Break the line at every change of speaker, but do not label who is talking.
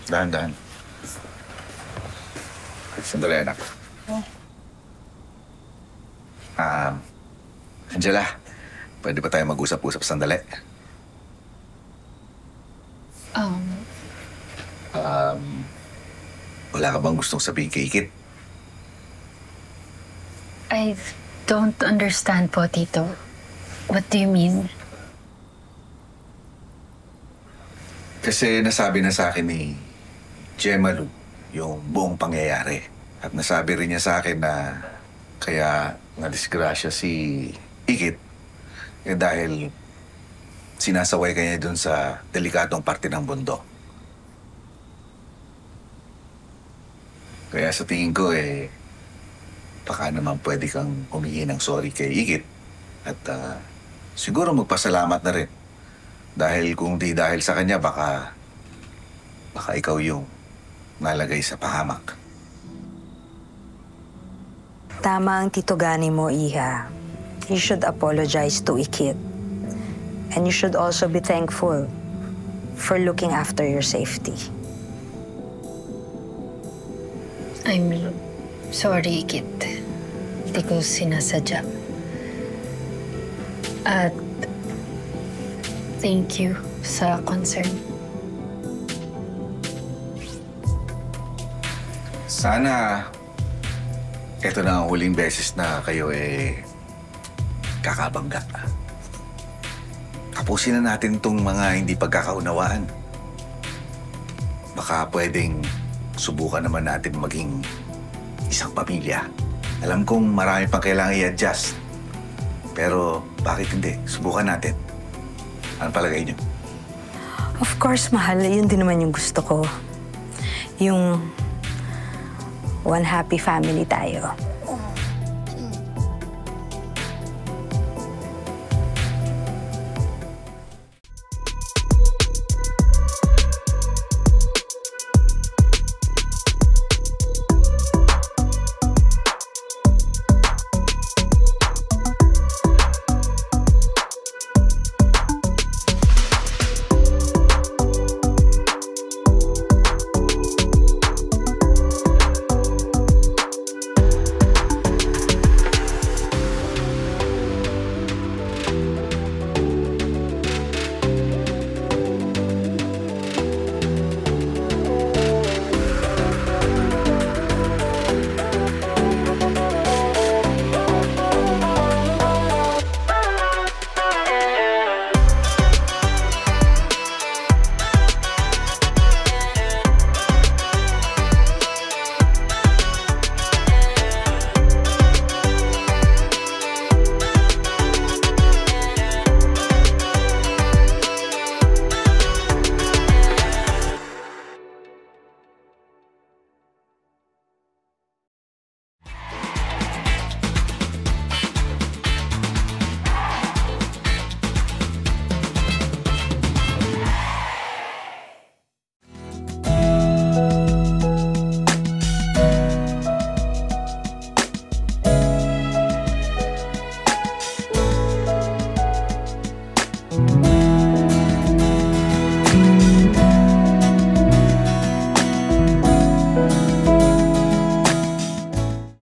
Dahan-dahan. Sandali, anak. Angela, pwede ba tayo mag-usap-usap sandali? Wala ka bang gustong sabihin kay Ikit?
I don't understand po, Tito. What do you mean?
Kasi nasabi na sa akin ni Gemma Lu yung buong pangyayari. At nasabi rin niya sa akin na kaya nadisgrasya si Ikit dahil sinasaway kanya dun sa delikatong parte ng bundok. Kaya sa tingin ko baka naman pwede kang humingi ng sorry kay Ikit. At siguro magpasalamat na rin. Dahil kung di dahil sa kanya, baka ikaw yung nalagay sa pahamak.
Tama ang titugani mo, Iha. You should apologize to Ikit. And you should also be thankful for looking after your safety.
I'm sorry, Ikit. Hindi ko sinasadya. At thank you sa concern.
Sana ito na ang huling beses na kayo kakabangga. Tapusin na natin itong mga hindi pagkakaunawaan. Baka pwedeng subukan naman natin maging isang pamilya. Alam kong marami pang kailangan i-adjust. Pero bakit hindi? Subukan natin. Ano palagay niyo?
Of course, mahal. Yun din naman yung gusto ko. Yung one happy family tayo.